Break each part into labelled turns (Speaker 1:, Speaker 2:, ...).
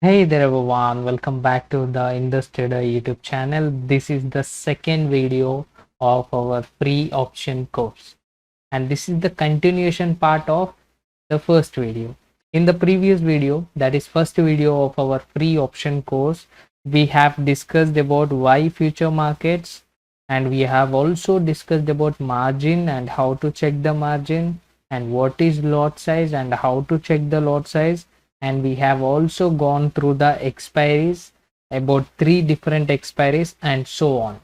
Speaker 1: Hey there everyone, welcome back to the Indus Trader YouTube channel. This is the second video of our free option course, and this is the continuation part of the first video. In the previous video, that is first video of our free option course, we have discussed about why future markets, and we have also discussed about margin and how to check the margin, and what is lot size and how to check the lot size. And we have also gone through the expiries, about 3 different expiries and so on.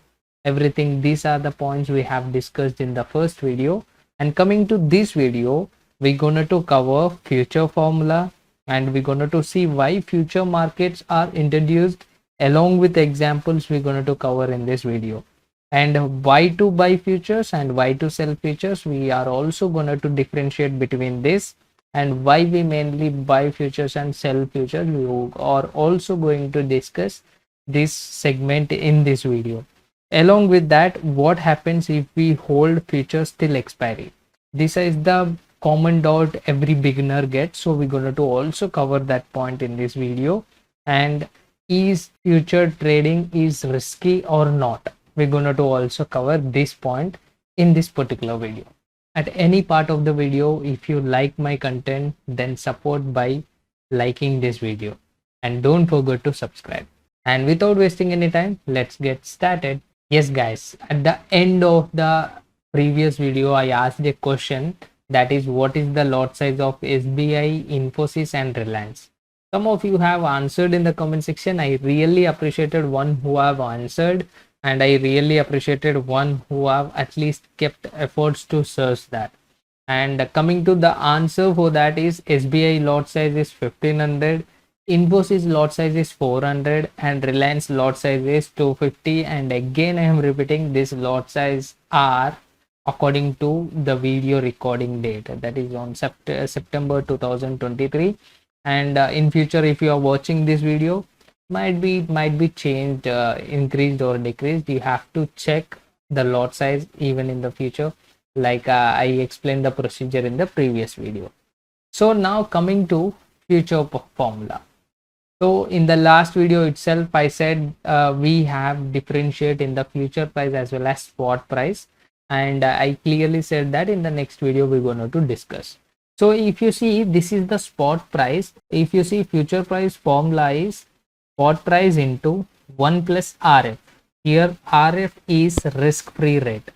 Speaker 1: Everything, these are the points we have discussed in the first video. And coming to this video, we're gonna to cover future formula, and we're gonna to see why future markets are introduced, along with examples we're gonna to cover in this video. And why to buy futures and why to sell futures, we are also gonna to differentiate between this, and why we mainly buy futures and sell futures. We are also going to discuss this segment in this video. Along with that, what happens if we hold futures till expiry? This is the common doubt every beginner gets, so we're going to also cover that point in this video. And is future trading is risky or not? We're going to also cover this point in this particular video. At any part of the video, if you like my content, then support by liking this video, and don't forget to subscribe. And without wasting any time, let's get started. Yes guys, at the end of the previous video, I asked a question, that is, what is the lot size of SBI, Infosys and Reliance? Some of you have answered in the comment section. I really appreciated one who have answered, and I really appreciated one who have at least kept efforts to search that. And coming to the answer for that is, SBI lot size is 1500, Infosys lot size is 400, and Reliance lot size is 250. And again I am repeating, this lot size are according to the video recording date, that is on September 2023. And in future, if you are watching this video, might be changed, increased or decreased. You have to check the lot size even in the future, like I explained the procedure in the previous video. So now coming to future formula. So in the last video itself, I said we have differentiate in the future price as well as spot price, and I clearly said that in the next video we're going to discuss. So if you see, this is the spot price. If you see, future price formula is spot price into 1 plus RF. Here RF is risk-free rate,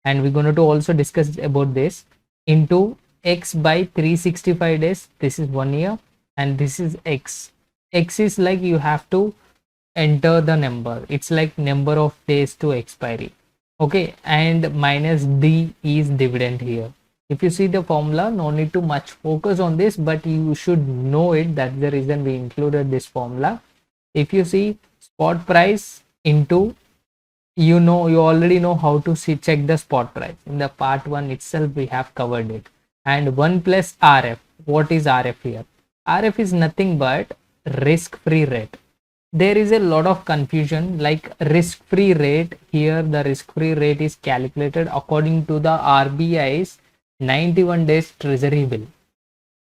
Speaker 1: and we're going to also discuss about this, into X by 365 days. This is 1 year, and this is X. X is like you have to enter the number. It's like number of days to expiry. Okay, and minus D is dividend here. If you see the formula, no need to much focus on this, but you should know it. That's the reason we included this formula. If you see spot price into, you already know how to check the spot price. In the part 1 itself we have covered it. And 1 plus RF. What is RF here? RF is nothing but risk-free rate. There is a lot of confusion, like risk-free rate. Here the risk-free rate is calculated according to the RBI's 91 days treasury bill.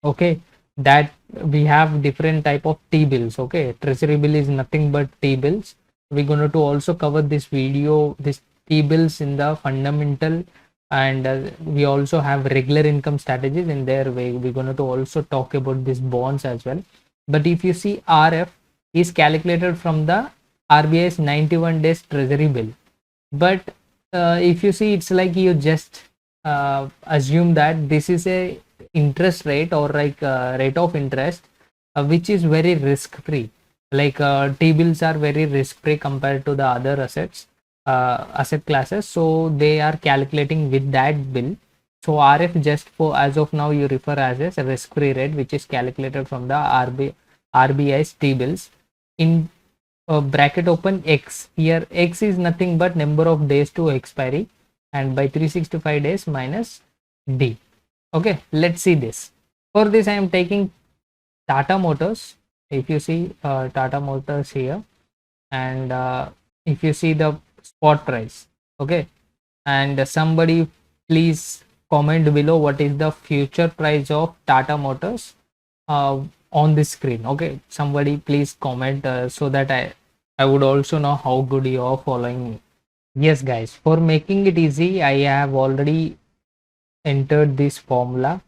Speaker 1: Okay, that we have different type of T-bills. Okay, treasury bill is nothing but T-bills. We're going to also cover this video, this T-bills in the fundamental, and we also have regular income strategies. In there we're going to also talk about these bonds as well. But if you see, RF is calculated from the RBI's 91 days treasury bill. But if you see, it's like you just assume that this is a interest rate, or like rate of interest, which is very risk free. Like T-bills are very risk free compared to the other asset classes, so they are calculating with that bill. So RF, just for as of now, you refer as a risk free rate, which is calculated from the RBI's T-bills. In bracket open X, here X is nothing but number of days to expiry, and by 365 days minus D. Okay, let's see this. For this I am taking Tata Motors. If you see Tata Motors here, and if you see the spot price, okay, and somebody please comment below what is the future price of Tata Motors on the screen? Okay, somebody please comment so that I would also know how good you are following me. Yes guys, for making it easy, I have already entered this formula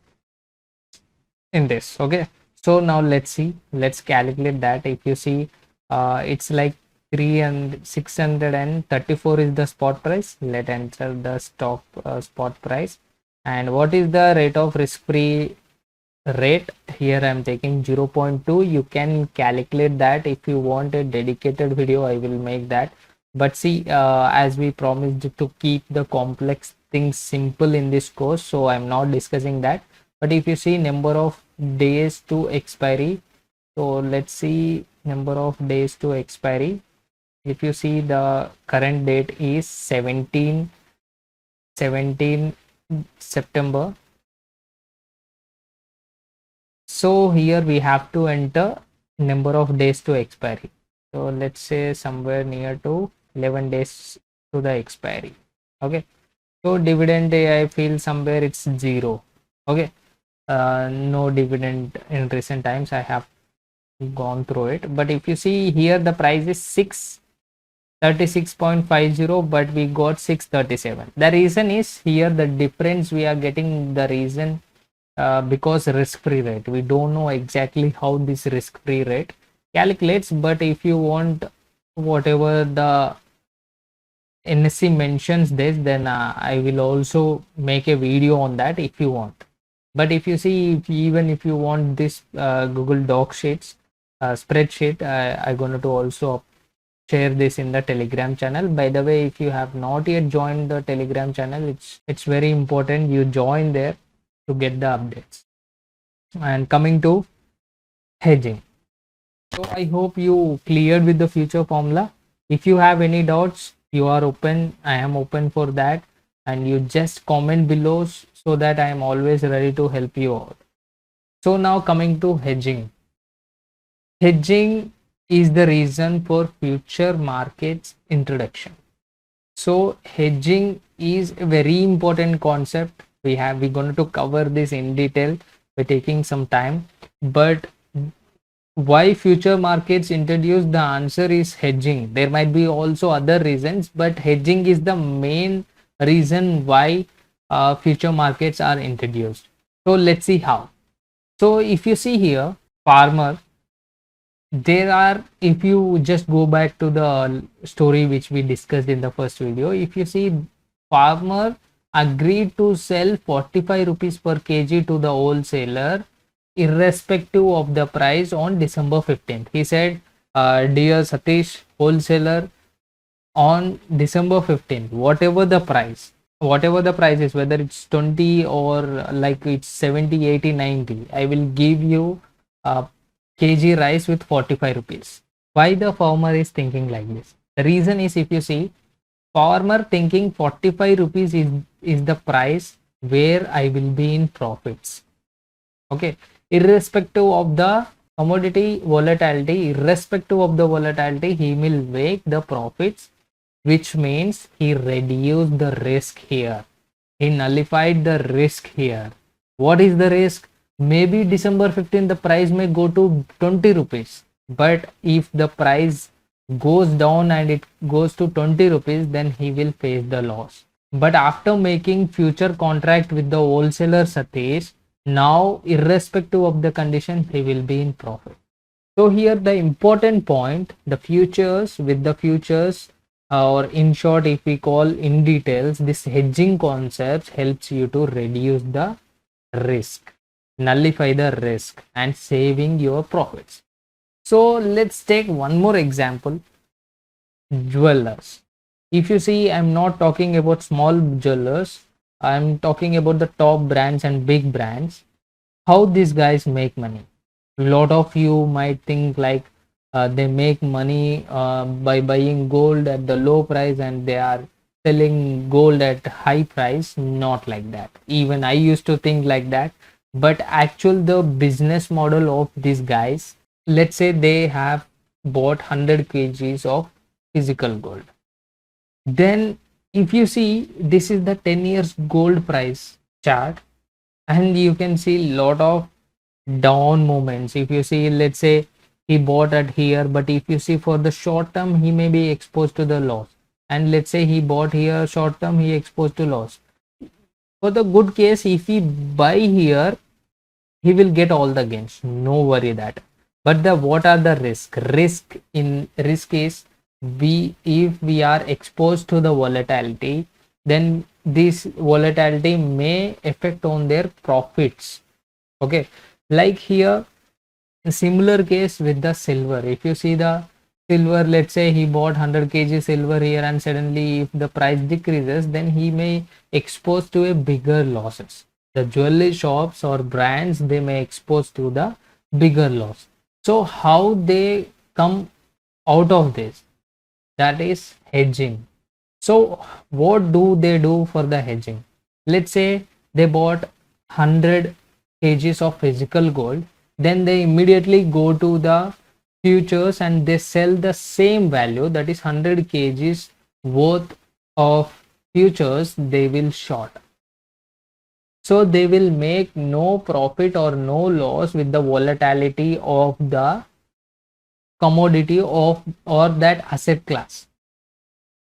Speaker 1: in this. Okay, so now let's see, let's calculate that. If you see, it's like 3 and 634 is the spot price. Let enter the stock spot price. And what is the rate of risk free rate? Here I'm taking 0.2. You can calculate that. If you want a dedicated video, I will make that. But see, as we promised to keep the complex things simple in this course, so I'm not discussing that. But if you see number of days to expiry, so let's see number of days to expiry. If you see, the current date is 17 September. So here we have to enter number of days to expiry. So let's say somewhere near to 11 days to the expiry. Okay, so dividend day, I feel somewhere it's 0. Okay, no dividend in recent times, I have gone through it. But if you see here, the price is 636.50, but we got 637. The reason is here, the difference we are getting, the reason because risk-free rate, we don't know exactly how this risk-free rate calculates. But if you want whatever the NSE mentions this, then I will also make a video on that if you want. But if you see, even if you want this Google Doc sheets spreadsheet, I'm going to also share this in the Telegram channel. By the way, if you have not yet joined the Telegram channel, it's very important you join there to get the updates. And coming to hedging, so I hope you cleared with the future formula. If you have any doubts, you are open, I am open for that, and you just comment below so that I am always ready to help you out. So now coming to hedging. Hedging is the reason for future markets introduction. So hedging is a very important concept. We're going to cover this in detail by taking some time. But why future markets introduced? The answer is hedging. There might be also other reasons, but hedging is the main reason why future markets are introduced. So let's see how. So if you see here, farmer, there are, if you just go back to the story which we discussed in the first video, if you see, farmer agreed to sell 45 rupees per kg to the wholesaler irrespective of the price on December 15th. He said, dear Satish, wholesaler, on December 15th, whatever the price is, whether it's 20 or like it's 70, 80, 90, I will give you kg rice with 45 rupees. Why the farmer is thinking like this? The reason is, if you see, farmer thinking 45 rupees is the price where I will be in profits. Okay, irrespective of the commodity volatility, he will make the profits, which means he reduced the risk here. He nullified the risk here. What is the risk? Maybe December 15th the price may go to 20 rupees, but if the price goes down and it goes to 20 rupees, then he will face the loss. But after making future contract with the wholesaler Satish, now irrespective of the condition, he will be in profit. So here the important point, the futures, with the futures, or in short, if we call in details, this hedging concept helps you to reduce the risk, nullify the risk, and saving your profits. So let's take one more example. Jewelers. If you see, I'm not talking about small jewelers, I'm talking about the top brands and big brands. How these guys make money? A lot of you might think like they make money by buying gold at the low price and they are selling gold at high price. Not like that. Even I used to think like that. But actual the business model of these guys, let's say they have bought 100 kgs of physical gold. Then if you see, this is the 10 years gold price chart, and you can see lot of down moments. If you see, let's say he bought at here, but if you see for the short term, he may be exposed to the loss. And let's say he bought here short term, he exposed to loss. For the good case, if he buy here, he will get all the gains, no worry that. But the what are the risk is, we if we are exposed to the volatility, then this volatility may affect on their profits. Okay, like here, a similar case with the silver. If you see the silver, let's say he bought 100 kg silver here, and suddenly if the price decreases, then he may expose to a bigger losses. The jewelry shops or brands, they may expose to the bigger loss. So how they come out of this? That is hedging. So what do they do for the hedging? Let's say they bought 100 kgs of physical gold, then they immediately go to the futures and they sell the same value, that is 100 kgs worth of futures, they will short. So they will make no profit or no loss with the volatility of the commodity of or that asset class.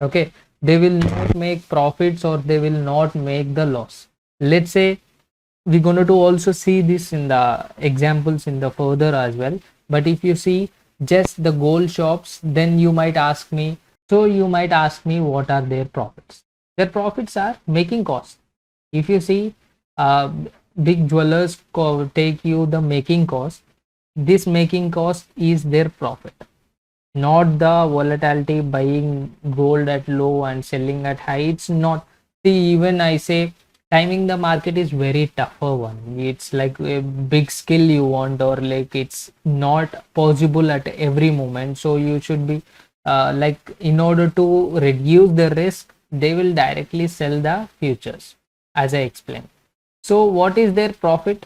Speaker 1: Okay, they will not make profits or they will not make the loss. Let's say we're going to also see this in the examples in the further as well. But if you see just the gold shops, then you might ask me, what are their profits? Their profits are making cost. If you see, uh, big jewelers take you the making cost. This making cost is their profit, not the volatility, buying gold at low and selling at high. It's not. See, even I say timing the market is very tougher one. It's like a big skill you want, or like it's not possible at every moment. So you should be like, in order to reduce the risk, they will directly sell the futures, as I explained. So what is their profit?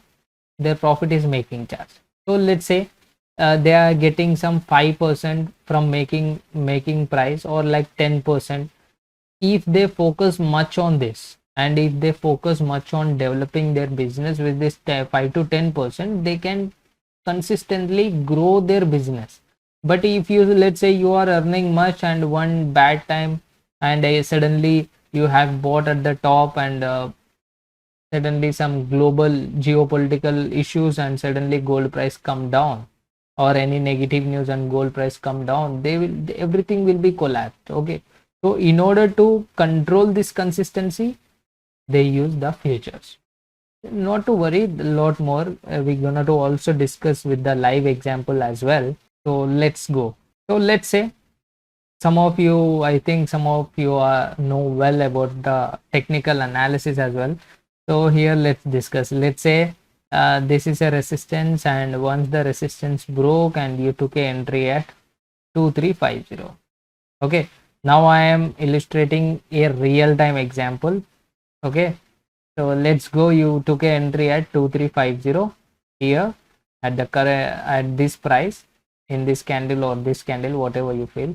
Speaker 1: Their profit is making charge. So let's say they are getting some 5% from making price, or like 10%. If they focus much on this, and if they focus much on developing their business with this 5 to 10%, they can consistently grow their business. But if you, let's say you are earning much, and one bad time, and suddenly you have bought at the top, and suddenly some global geopolitical issues, and suddenly gold price come down, or any negative news and gold price come down, everything will be collapsed. Okay, so in order to control this consistency, they use the futures. Not to worry, a lot more we're gonna to also discuss with the live example as well. So let's go. So let's say I think some of you know well about the technical analysis as well. So here let's discuss. Let's say this is a resistance, and once the resistance broke and you took a entry at 2350. Okay, now I am illustrating a real-time example. Okay, so let's go. You took a entry at 2350 here at the current, at this price, in this candle or this candle, whatever you feel.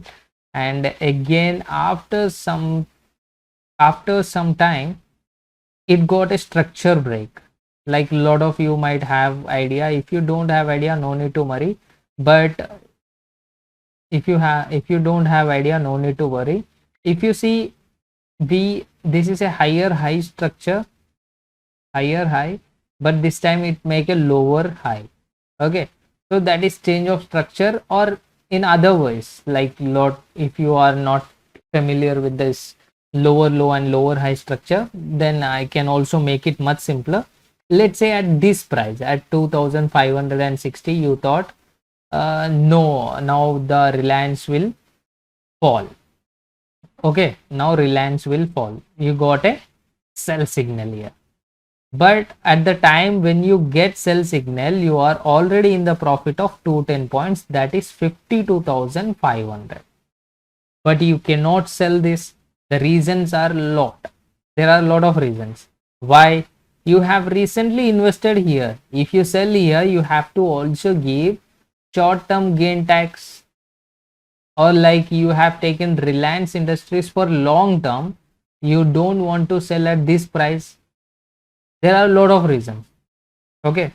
Speaker 1: And again, after some time, it got a structure break. Like a lot of you might have idea. If you don't have idea, no need to worry. But if you don't have idea, no need to worry. If you see, this is a higher high structure, higher high, but this time it make a lower high. Okay, so that is change of structure. Or in other ways, like if you are not familiar with this lower low and lower high structure, then I can also make it much simpler. Let's say at this price, at 2560, you thought no, now the Reliance will fall. Okay, now Reliance will fall. You got a sell signal here. But at the time when you get sell signal, you are already in the profit of 210 points, that is 52,500. But you cannot sell this. The reasons are lot. There are a lot of reasons. Why? You have recently invested here. If you sell here, you have to also give short-term gain tax. Or like you have taken Reliance Industries for long term, you don't want to sell at this price. There are a lot of reasons. Okay,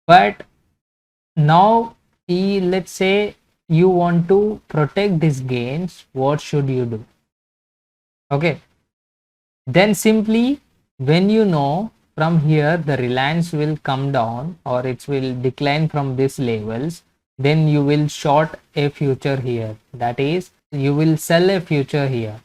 Speaker 1: but Now let's say you want to protect these gains, what should you do? Okay, then simply, when you know from here the reliance will come down or it will decline from these levels, then you will short a future here, that is you will sell a future here.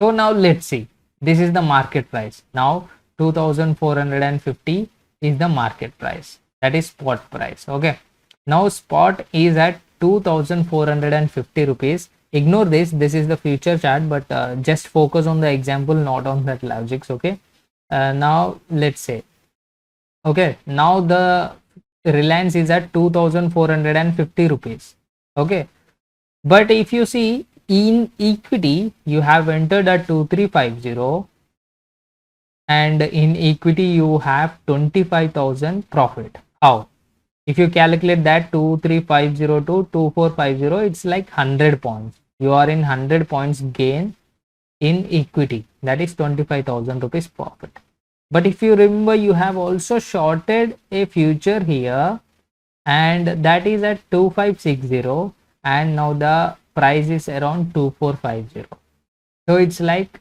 Speaker 1: So now let's see, this is the market price. Now 2450 is the market price, that is spot price. Okay, now spot is at 2450 rupees. Ignore this, this is the future chart, but just focus on the example, not on that logics. Okay, now let's say, okay, now the Reliance is at 2450 rupees. Okay, but if you see in equity, you have entered at 2350, and in equity you have 25,000 profit. How? If you calculate that 2350 to 2450, it's like 100 points. You are in 100 points gain in equity, that is 25,000 rupees profit. But if you remember, you have also shorted a future here, and that is at 2560, and now the price is around 2450. So it's like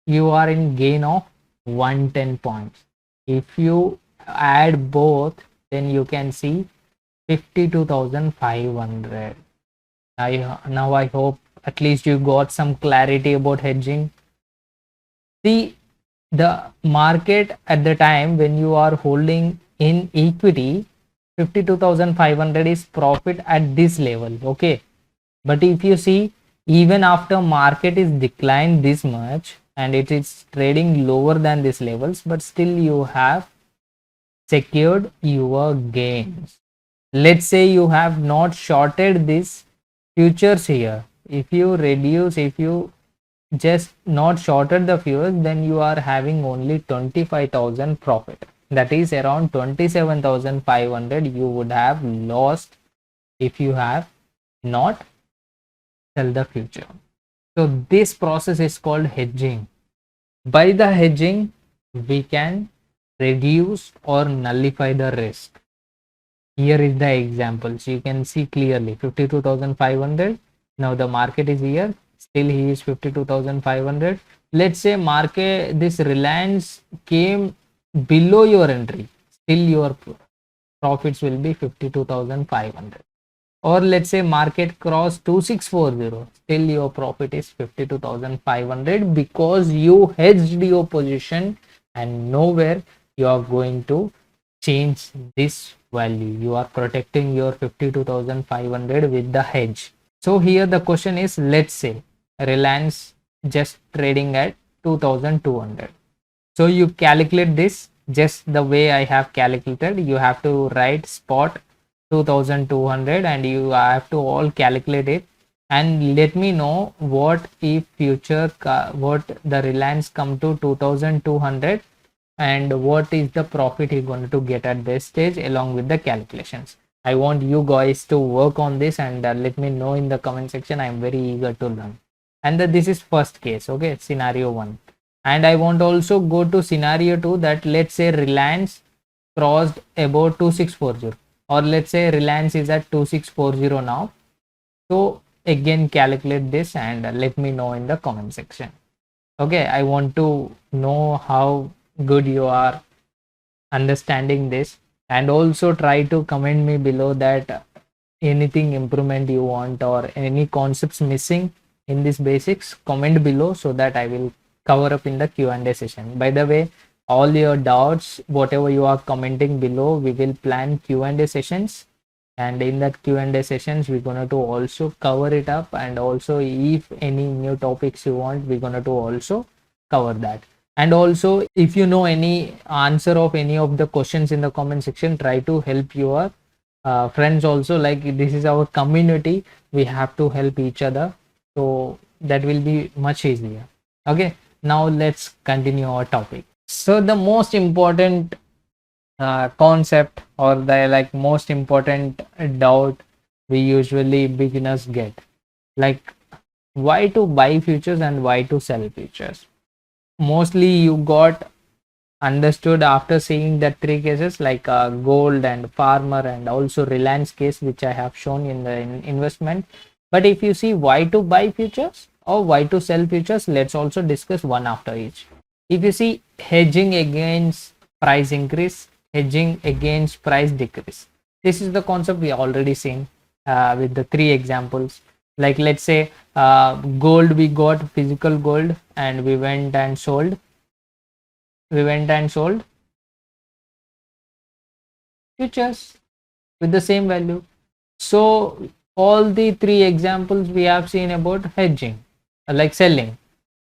Speaker 1: you are in gain of 110 points. If you add both, then you can see 52,500. Now I hope at least you got some clarity about hedging. See, the market at the time when you are holding in equity, 52,500 is profit at this level. Okay, but if you see, even after market is declined this much and it is trading lower than these levels, but still you have secured your gains. Let's say you have not shorted this futures here. If you reduce, if you just not shorted the futures, then you are having only 25,000 profit. That is around 27,500 you would have lost if you have not sell the future. So this process is called hedging. By the hedging, we can reduce or nullify the risk. Here is the example, so you can see clearly 52,500. Now the market is here, still he is 52,500. Let's say market, this Reliance came below your entry, still your profits will be 52,500. Or let's say market cross 2640, still your profit is 52,500 because you hedged your position, and nowhere you are going to change this value. You are protecting your 52,500 with the hedge. So here the question is, let's say Reliance just trading at 2,200. So you calculate this just the way I have calculated. You have to write spot 2,200 and you have to all calculate it, and let me know what if future what the Reliance come to 2,200 and what is the profit you're going to get at this stage along with the calculations. I want you guys to work on this and let me know in the comment section. I'm very eager to learn. And this is first case, okay, scenario 1. And I want also go to scenario 2, that let's say Reliance crossed about 2640, or let's say Reliance is at 2640 now. So again calculate this and let me know in the comment section. Okay, I want to know how good you are understanding this, and also try to comment me below that anything improvement you want or any concepts missing in this basics. Comment below so that I will cover up in the Q&A session. By the way, all your doubts, whatever you are commenting below, we will plan Q&A sessions, and in that Q&A sessions we're gonna to also cover it up, and also if any new topics you want, we're gonna to also cover that. And also if you know any answer of any of the questions in the comment section, try to help your friends also. Like, this is our community, we have to help each other, so that will be much easier. Okay, now let's continue our topic. So the most important concept, or the like most important doubt we usually beginners get, like why to buy futures and why to sell futures. Mostly you got understood after seeing the three cases like gold and farmer and also Reliance case, which I have shown in the investment. But if you see why to buy futures or why to sell futures, let's also discuss one after each. If you see hedging against price increase, hedging against price decrease, this is the concept we already seen with the three examples. Like let's say gold, we got physical gold and we went and sold futures with the same value. So all the three examples we have seen about hedging, like selling.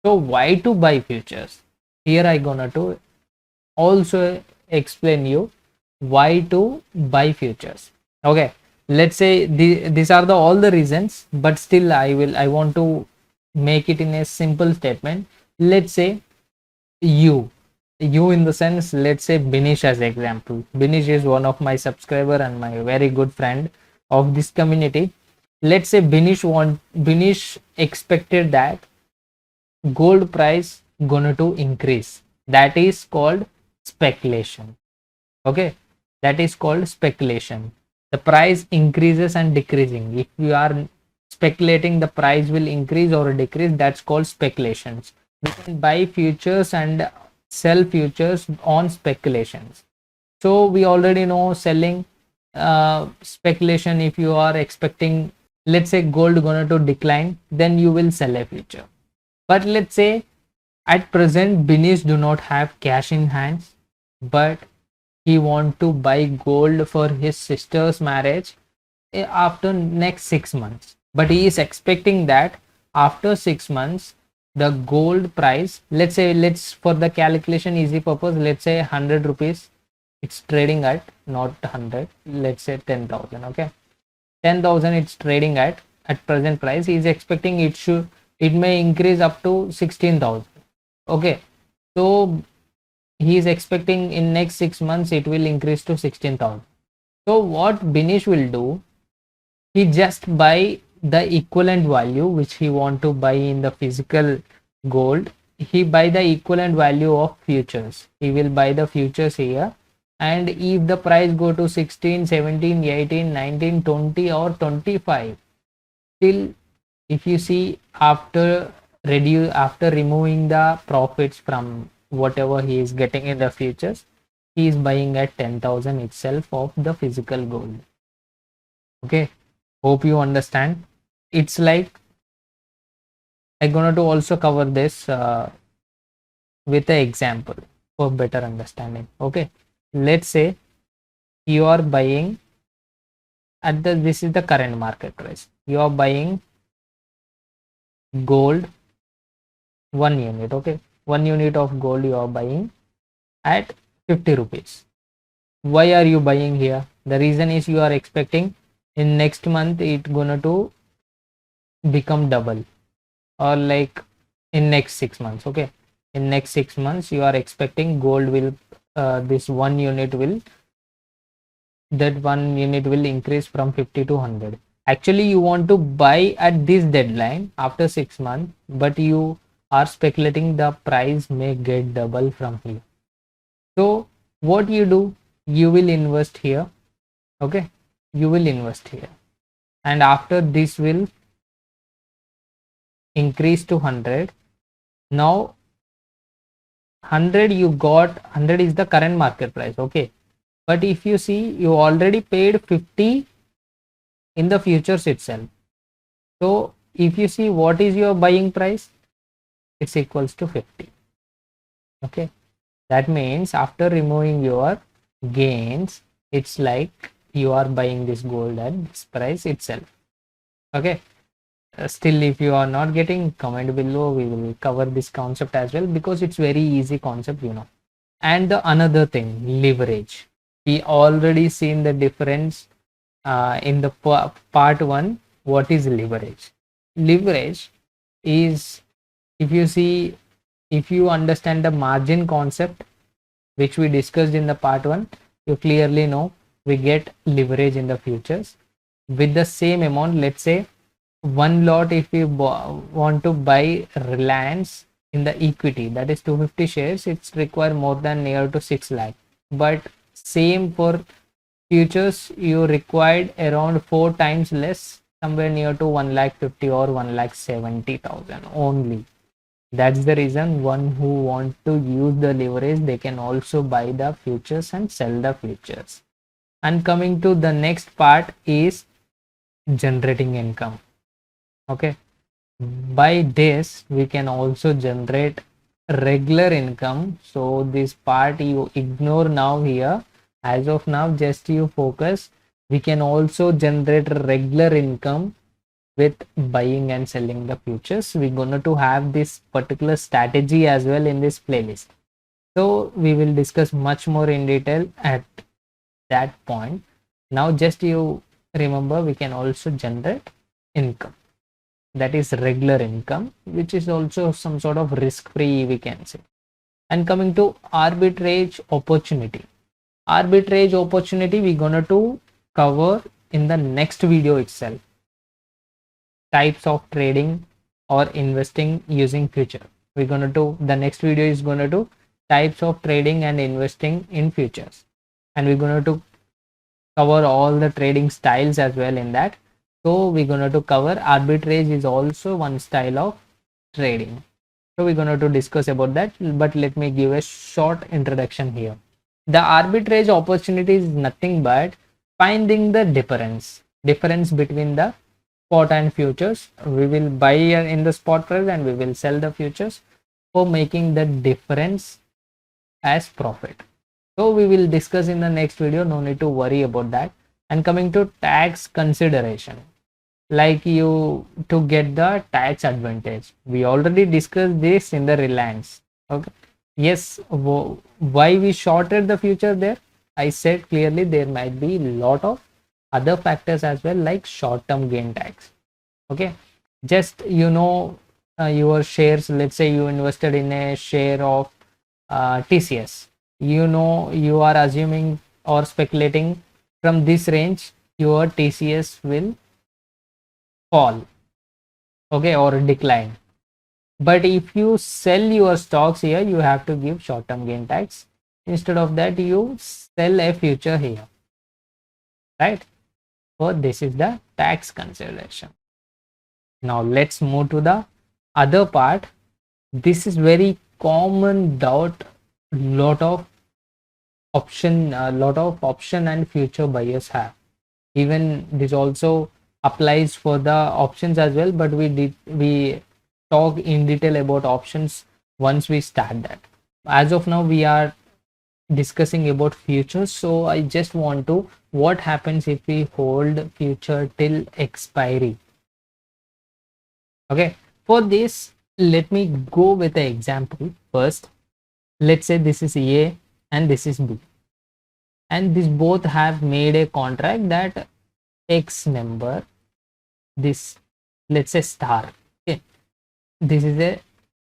Speaker 1: So why to buy futures? Here I gonna to also explain you why to buy futures. Okay, let's say these are the all the reasons, but still I want to make it in a simple statement. Let's say you in the sense, let's say Binish as example. Binish is one of my subscriber and my very good friend of this community. Let's say Binish expected that gold price gonna to increase. That is called speculation. Okay, that is called speculation. The price increases and decreasing. If you are speculating the price will increase or decrease, that's called speculations. We can buy futures and sell futures on speculations. So we already know selling speculation. If you are expecting, let's say gold gonna to decline, then you will sell a future. But let's say at present Binish do not have cash in hands, but he want to buy gold for his sister's marriage after next 6 months. But he is expecting that after 6 months the gold price, let's for the calculation easy purpose, let's say 100 rupees it's trading at, not 100, let's say 10,000. Okay, 10,000 it's trading at present price. He is expecting it may increase up to 16,000. Okay, so he is expecting in next 6 months it will increase to 16,000. So what Binish will do, he just buy the equivalent value which he want to buy in the physical gold. He buy the equivalent value of futures. He will buy the futures here, and if the price go to 16, 17, 18, 19, 20 or 25, still if you see after removing the profits from whatever he is getting in the futures, he is buying at 10,000 itself of the physical gold. Okay, hope you understand. It's like I'm gonna to also cover this with an example for better understanding. Okay, let's say you are buying at this is the current market price. You are buying gold 1 unit. Okay, 1 unit of gold you are buying at 50 rupees. Why are you buying here? The reason is you are expecting in next month it gonna to become double, or like in next 6 months. Okay, in next 6 months you are expecting gold will this 1 unit will increase from 50 to 100. Actually you want to buy at this deadline after 6 months, but you are speculating the price may get double from here. So what you do, you will invest here. Okay, you will invest here, and after this will increase to 100. Now 100 you got, 100 is the current market price. Okay, but if you see you already paid 50 in the futures itself. So if you see what is your buying price, it's equals to 50. Okay, that means after removing your gains, it's like you are buying this gold at this price itself. Okay, still if you are not getting, comment below, we will cover this concept as well, because it's very easy concept, you know. And the another thing, leverage. We already seen the difference in the part 1. What is leverage? Leverage is, if you see, if you understand the margin concept which we discussed in the part 1, you clearly know we get leverage in the futures with the same amount. Let's say one lot, if you want to buy Reliance in the equity, that is 250 shares, it's require more than near to 6 lakh. But same for futures, you required around 4 times less, somewhere near to 1 lakh 50 or 1 lakh 70,000 only. That's the reason one who want to use the leverage, they can also buy the futures and sell the futures. And coming to the next part is generating income. Okay, by this we can also generate regular income. So this part you ignore now here. As of now, just you focus. We can also generate regular income with buying and selling the futures. We're going to have this particular strategy as well in this playlist. So we will discuss much more in detail at that point. Now just you remember, we can also generate income, that is regular income, which is also some sort of risk free, we can say. And coming to arbitrage opportunity, we're gonna to cover in the next video itself. Types of trading or investing using future, we're gonna do, the next video is gonna do types of trading and investing in futures, and we're gonna to cover all the trading styles as well in that. So we're going to cover arbitrage is also one style of trading. So we're going to discuss about that, but let me give a short introduction here. The arbitrage opportunity is nothing but finding the difference between the spot and futures. We will buy in the spot price and we will sell the futures for making the difference as profit. So we will discuss in the next video, no need to worry about that. And coming to tax consideration, like you to get the tax advantage, we already discussed this in the Reliance. Okay, yes, why we shorted the future there, I said clearly there might be lot of other factors as well, like short-term gain tax. Okay, just your shares, let's say you invested in a share of TCS, you are assuming or speculating from this range your TCS will fall, okay, or decline. But if you sell your stocks here, you have to give short-term gain tax. Instead of that, you sell a future here, right? So this is the tax consideration. Now let's move to the other part. This is very common doubt, lot of option and future buyers have. Even this also applies for the options as well, but we talk in detail about options once we start that. As of now, we are discussing about futures. So I just want to, what happens if we hold future till expiry? Okay, for this, let me go with an example first. Let's say this is A and this is B, and these both have made a contract that X number, this, let's say star. Okay, this is a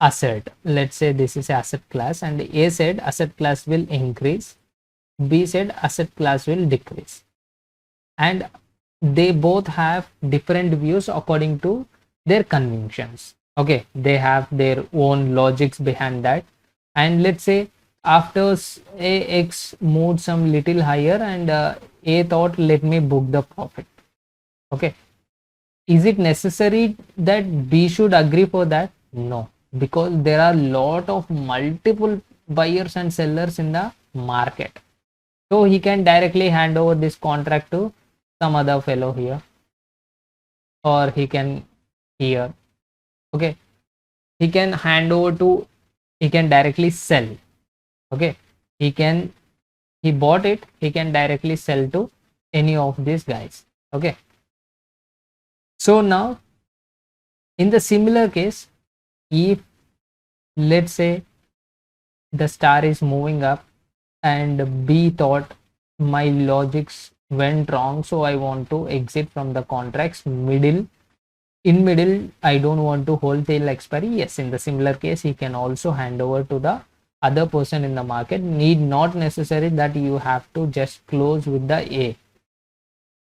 Speaker 1: asset, let's say this is asset class, and A said asset class will increase, B said asset class will decrease, and they both have different views according to their convictions. Okay, they have their own logics behind that. And let's say after X moved some little higher and A thought, let me book the profit. Okay, is it necessary that B should agree for that? No, because there are lot of multiple buyers and sellers in the market. So he can directly hand over this contract to some other fellow here, or he can here. Okay, he can hand over to, he can directly sell. Okay, he bought it, he can directly sell to any of these guys. Okay, so now in the similar case, if let's say the star is moving up and B thought my logics went wrong, so I want to exit from the contracts middle, in middle, I don't want to hold till expiry. Yes, in the similar case, he can also hand over to the other person in the market. Need not necessary that you have to just close with the A.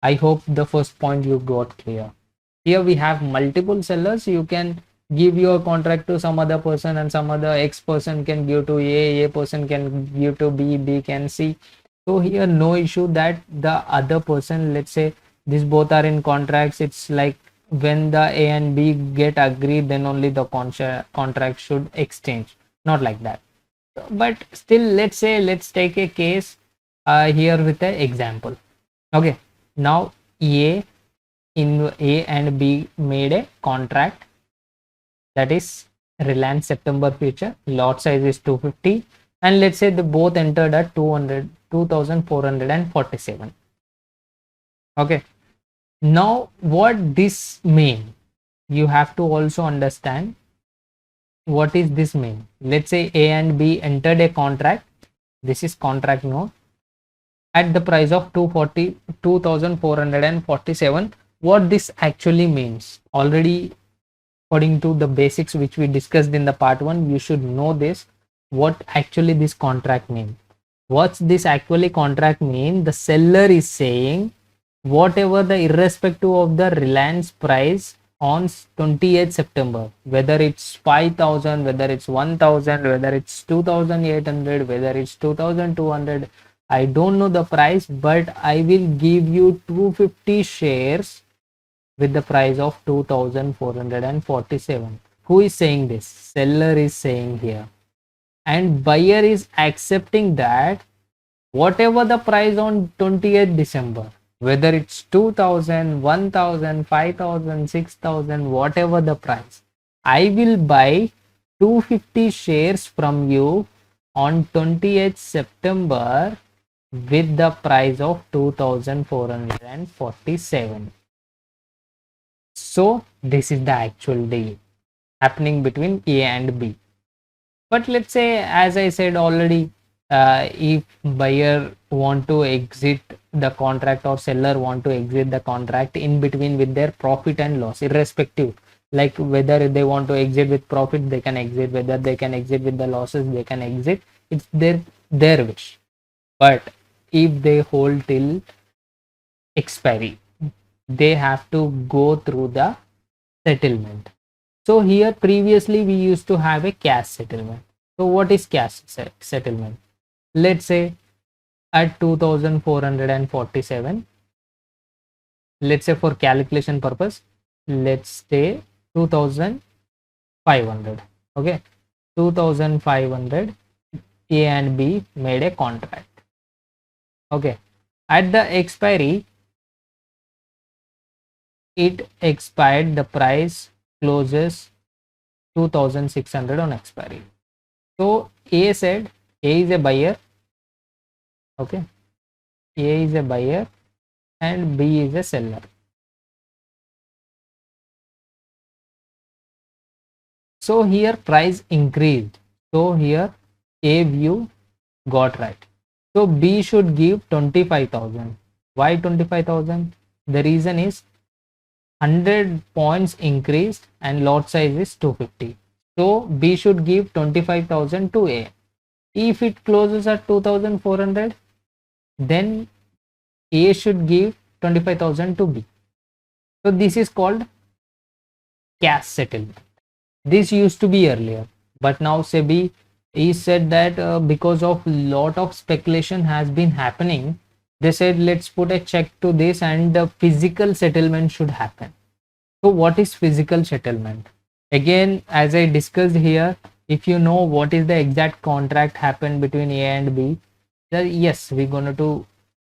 Speaker 1: I hope the first point you got clear. Here we have multiple sellers. You can give your contract to some other person, and some other X person can give to A person can give to B can C. So here no issue that the other person, let's say these both are in contracts, it's like when the A and B get agreed, then only the contract should exchange, not like that. But still, let's take a case here with an example. Okay, now A and B made a contract, that is Reliance September future, lot size is 250, and let's say they both entered at 2,447. Okay, now what this mean, you have to also understand what is this mean. Let's say A and B entered a contract, this is contract note, at the price of 2,447. What this actually means, already according to the basics which we discussed in the part 1, you should know this, what actually this contract means. What's this actually contract mean? The seller is saying whatever the irrespective of the Reliance price on 28th September, whether it's 5,000, whether it's 1,000, whether it's 2,800, whether it's 2,200, I don't know the price, but I will give you 250 shares with the price of 2,447. Who is saying this? Seller is saying here, and buyer is accepting that whatever the price on 28th December, whether it's 2,000, 1,000, 5,000, 6,000, whatever the price, I will buy 250 shares from you on 28th September with the price of 2,447. So this is the actual deal happening between A and B. But let's say, as I said already, if buyer want to exit the contract or seller want to exit the contract in between with their profit and loss, irrespective, like whether they want to exit with profit, they can exit, whether they can exit with the losses, they can exit, it's their wish. But if they hold till expiry, they have to go through the settlement. So here previously we used to have a cash settlement. So what is cash settlement? Let's say at 2,447, let's say for calculation purpose, let's say 2,500. Okay, 2,500, A and B made a contract. Okay, at the expiry, it expired, the price closes 2,600 on expiry. So A said, A is a buyer. Okay, A is a buyer and B is a seller. So here price increased, so here A view got right. So B should give 25,000. Why 25,000? The reason is 100 points increased and lot size is 250. So B should give 25,000 to A. If it closes at 2,400, then A should give 25,000 to B. So this is called cash settlement. This used to be earlier, but now SEBI is said that because of lot of speculation has been happening, they said let's put a check to this and the physical settlement should happen. So what is physical settlement? Again, as I discussed here, if you know what is the exact contract happened between A and B, then yes, we're gonna do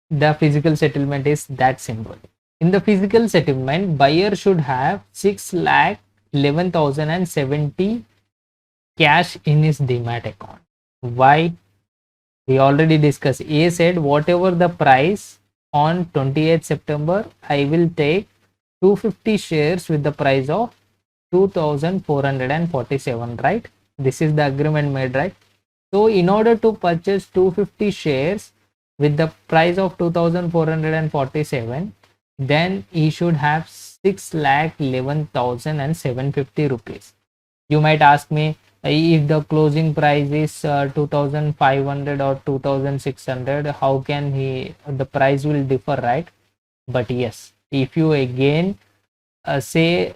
Speaker 1: the physical settlement is that simple. In the physical settlement, buyer should have 6,11,070 cash in his Demat account. Why? We already discussed. A said whatever the price on 28th September, I will take 250 shares with the price of 2,447, right? This is the agreement made, right? So in order to purchase 250 shares with the price of 2,447, then he should have 6,11,750 rupees. You might ask me, if the closing price is 2,500 or 2,600, how can the price will differ, right? But yes, if you again say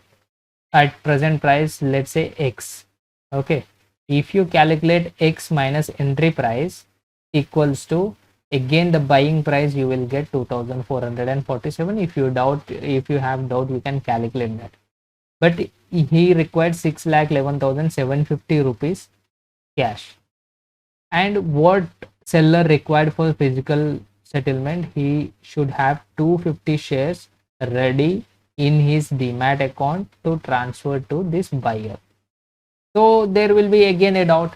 Speaker 1: at present price, let's say X. Okay, if you calculate X minus entry price equals to, again the buying price, you will get 2447. If you doubt, if you have doubt, you can calculate that. But he required 6,11,750 rupees cash. And what seller required for physical settlement, he should have 250 shares ready in his Demat account to transfer to this buyer. So there will be again a doubt,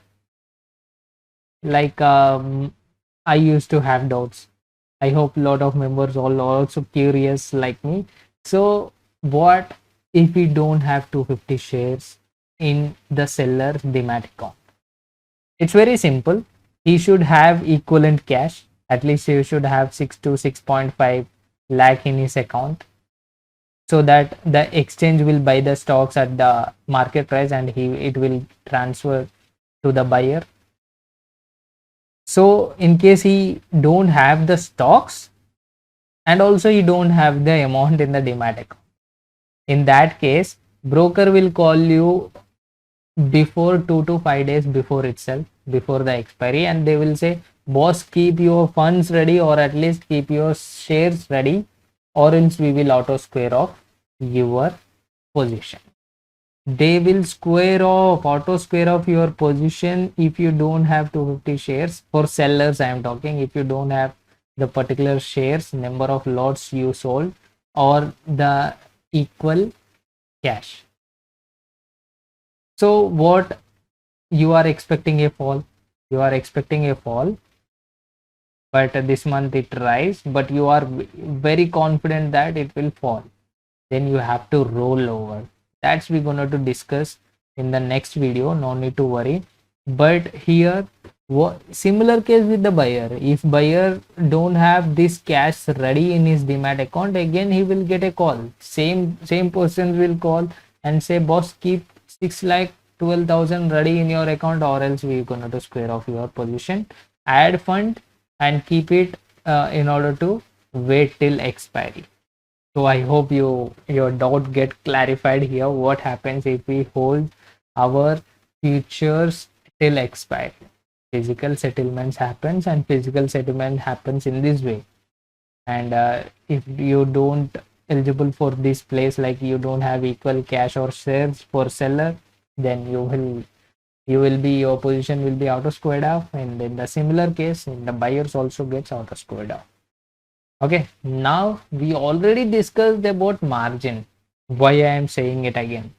Speaker 1: like I used to have doubts. I hope a lot of members are also curious like me. So what if we don't have 250 shares in the seller's Demat account? It's very simple. He should have equivalent cash. At least he should have 6 to 6.5 lakh in his account, so that the exchange will buy the stocks at the market price and it will transfer to the buyer. So in case he don't have the stocks and also you don't have the amount in the Demat account, in that case broker will call you before 2 to 5 days before itself, before the expiry, and they will say, boss, keep your funds ready, or at least keep your shares ready, or else we will auto square off your position. They will auto square off your position if you don't have 250 shares. For sellers I am talking, if you don't have the particular shares, number of lots you sold, or the equal cash. So what, you are expecting a fall, but this month it rise, but you are very confident that it will fall, then you have to roll over. That's we're going to discuss in the next video, no need to worry. But here, similar case with the buyer, if buyer don't have this cash ready in his Demat account, again he will get a call, same person will call and say, boss, keep 6,12,000 ready in your account, or else we're going to square off your position. Add fund and keep it in order to wait till expiry. So I hope your doubt get clarified here. What happens if we hold our futures till expiry? Physical settlements happens, and physical settlement happens in this way. And if you don't eligible for this place, like you don't have equal cash or shares for seller, then your position will be auto squared off, and in the similar case, in the buyers also gets auto squared off. Okay, now we already discussed about margin. Why I am saying it again?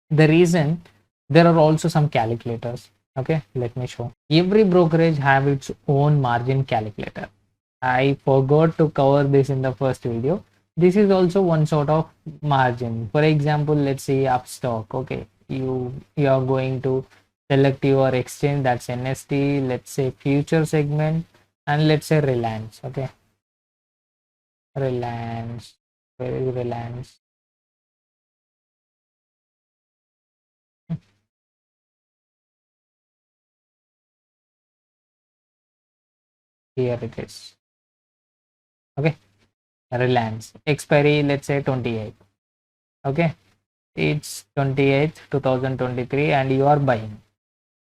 Speaker 1: The reason, there are also some calculators. Okay, let me show. Every brokerage have its own margin calculator. I forgot to cover this in the first video. This is also one sort of margin. For example, let's say Upstock. Okay, you are going to select your exchange, that's NST, let's say future segment, and let's say Reliance. Okay, Reliance, where is Reliance? Here it is. Okay, Reliance expiry, let's say 28. Okay, it's 28th 2023 and you are buying.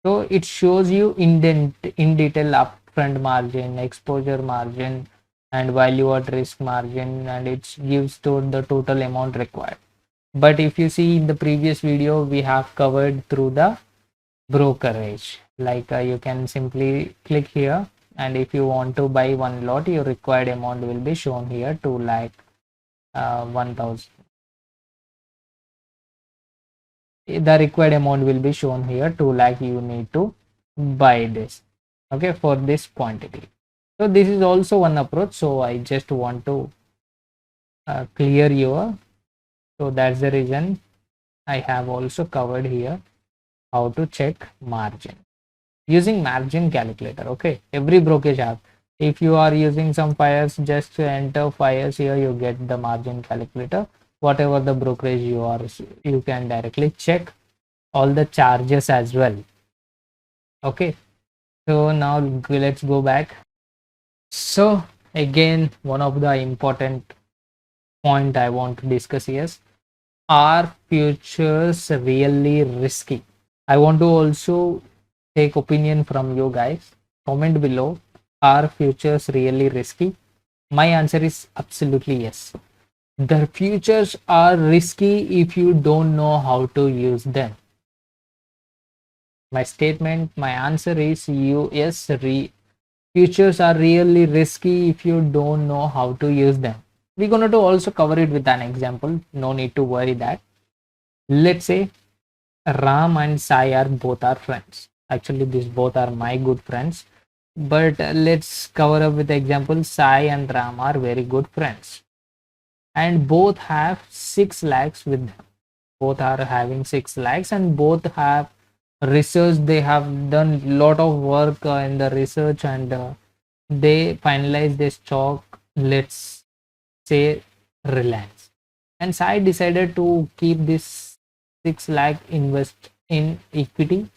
Speaker 1: So it shows you in detail upfront margin, exposure margin, and value at risk margin, and it gives to the total amount required. But if you see in the previous video, we have covered through the brokerage. Like you can simply click here, and if you want to buy one lot, your required amount will be shown here, 2 lakh 1,000. The required amount will be shown here, 2 lakh you need to buy this, okay, for this quantity. So this is also one approach. So I just want to clear your, so that's the reason I have also covered here how to check margin using margin calculator. Okay, every brokerage have. If you are using some fires, just enter fires here, you get the margin calculator. Whatever the brokerage you are, you can directly check all the charges as well. Okay, so now let's go back. So again, one of the important point I want to discuss is are futures really risky? I want to also take opinion from you guys. Comment below. Are futures really risky? My answer is absolutely yes. The futures are risky if you don't know how to use them. My statement, my answer is yes, futures are really risky if you don't know how to use them. We're going to also cover it with an example. No need to worry that. Let's say Ram and Sai are both our friends. Actually, these both are my good friends. But let's cover up with the example. Sai and Ram are very good friends. And both have 6 lakhs with them. Both are having 6 lakhs and both have research. They have done a lot of work in the research, and they finalize this stock, let's say Reliance. And Sai decided to keep this 6 lakh invest in equity,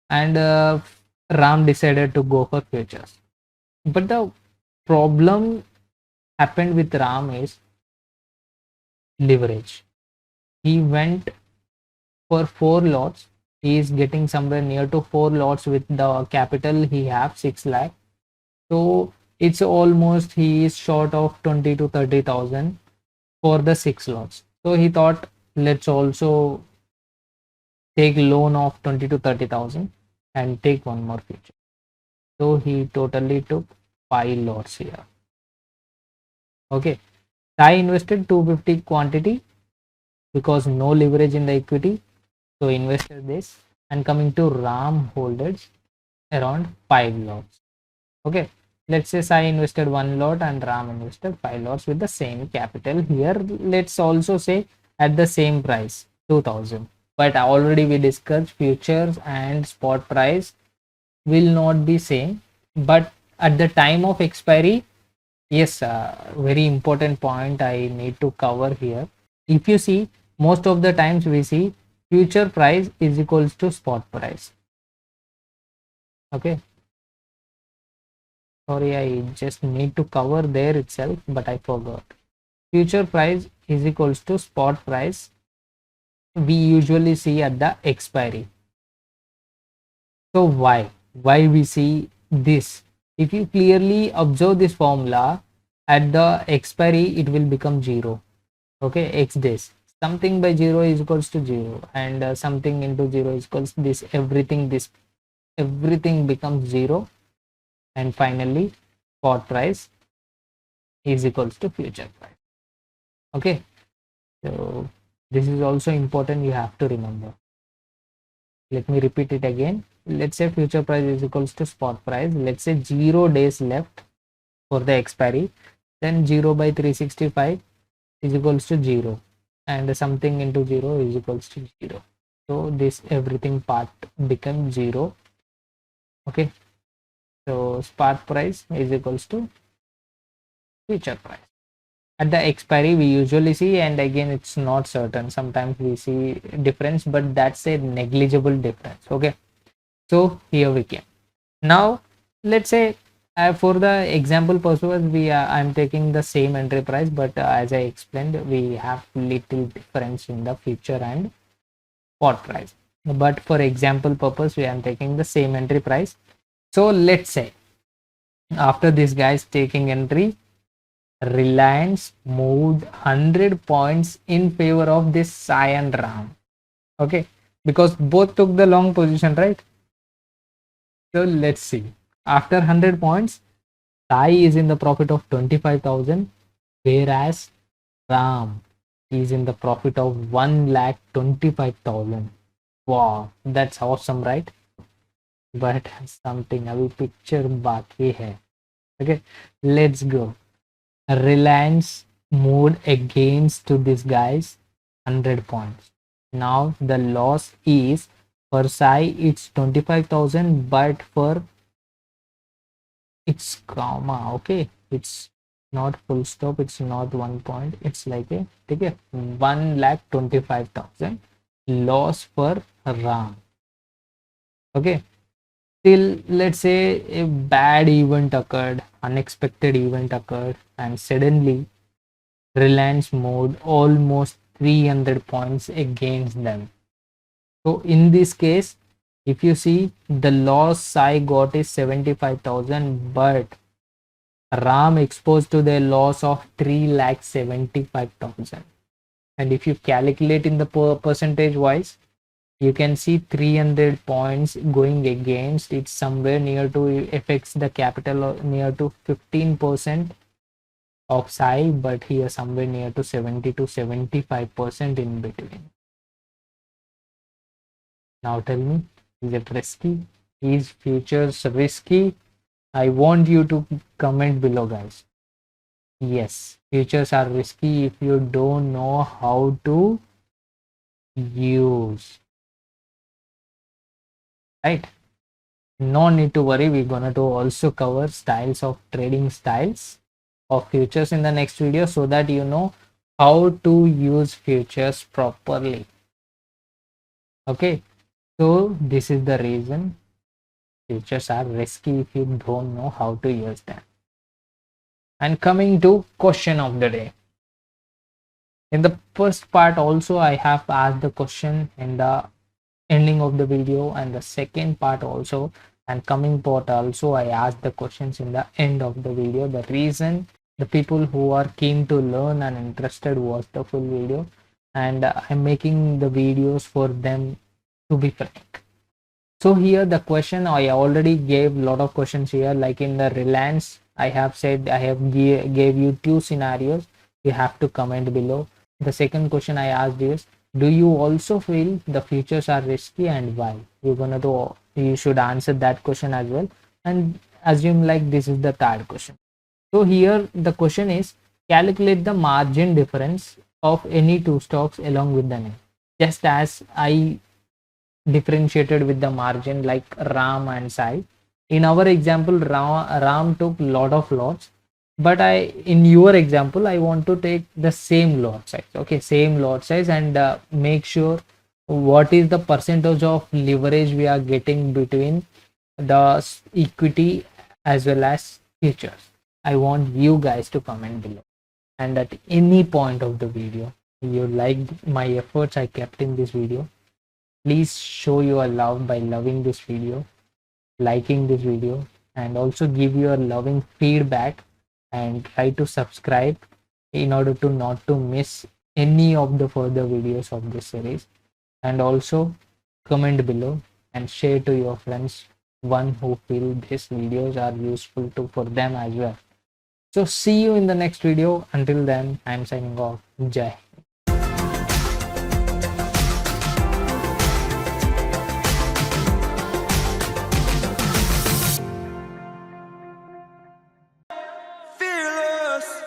Speaker 1: and Ram decided to go for futures. But the problem happened with Ram is leverage. He went for 4 lots. He is getting somewhere near to 4 lots with the capital he have 6 lakh. So it's almost he is short of 20 to 30,000 for the 6 lots. So he thought, let's also take loan of 20 to 30,000 and take one more future. So he totally took 5 lots here. Okay. I invested 250 quantity because no leverage in the equity. So invested this, and coming to Ram holders around 5 lots. Okay. Let's say I invested 1 lot and Ram invested 5 lots with the same capital. Here, let's also say at the same price, 2000. But already we discussed futures and spot price will not be same. But at the time of expiry, yes, very important point I need to cover here. If you see, most of the times we see future price is equals to spot price. Okay. Sorry, I just need to cover there itself, but I forgot. Future price is equals to spot price. We usually see at the expiry. So why we see this? If you clearly observe this formula, at the expiry it will become 0. Okay, x days. Something by 0 is equals to 0, and something into 0 is equals to this. Everything becomes 0, and finally spot price is equals to future price. Okay, so this is also important, you have to remember. Let me repeat it again. Let's say future price is equals to spot price. Let's say 0 days left for the expiry, then 0 by 365 is equals to 0, and something into 0 is equals to 0. So this everything part becomes 0. Okay, so spot price is equals to future price. At the expiry we usually see, and again it's not certain, sometimes we see difference, but that's a negligible difference. Okay, so here we came. Now let's say for the example purpose, I'm taking the same entry price, but as I explained, we have little difference in the future and spot price. But for example purpose, we are taking the same entry price. So let's say after this guy's taking entry, Reliance moved 100 points in favor of this Sai and Ram. Okay, because both took the long position, right? So let's see. After 100 points, Sai is in the profit of 25,000, whereas Ram is in the profit of 1,25,000. Wow, that's awesome, right? But something अभी picture बाकी है. Okay, let's go. Reliance moved against to this guy's 100 points. Now the loss is for Sai it's 25,000, but for it's comma. Okay, it's not full stop, it's not 1 point, it's like a okay, 1,25,000 loss for Ram. Okay, till let's say a bad event occurred, unexpected event occurred, and suddenly Reliance moved almost 300 points against them. So in this case, if you see, the loss I got is 75,000, but RAM exposed to the loss of 3,75,000. And if you calculate in the percentage wise, you can see 300 points going against it, somewhere near to affects the capital near to 15% of SAI, but here somewhere near to 70 to 75% in between. Now tell me, is it risky? Is futures risky? I want you to comment below, guys. Yes, futures are risky if you don't know how to use. Right? No need to worry, we're gonna to also cover styles of trading styles of futures in the next video, so that you know how to use futures properly. Okay, so this is the reason futures are risky if you don't know how to use them. And coming to question of the day, in the first part also I have asked the question in the ending of the video, and the second part also, and coming part also I asked the questions in the end of the video. The reason the people who are keen to learn and interested watch the full video, and I'm making the videos for them, to be frank. So here the question, I already gave a lot of questions here, like in the Reliance I have said I have gave you 2 scenarios. You have to comment below. The second question I asked is, do you also feel the futures are risky, and why? You should answer that question as well, and assume like this is the third question. So here the question is, calculate the margin difference of any two stocks along with the name. Just as I differentiated with the margin like RAM and SAI. In our example, RAM took lot of lots, but in your example I want to take the same lot size. Okay, same lot size, and make sure what is the percentage of leverage we are getting between the equity as well as futures. I want you guys to comment below, and at any point of the video you like my efforts I kept in this video, please show your love by loving this video, liking this video, and also give your loving feedback, and try to subscribe in order to not to miss any of the further videos of this series. And also comment below and share to your friends, one who feel these videos are useful for them as well. So see you in the next video. Until then, I'm signing off. Jai.
Speaker 2: Fearless.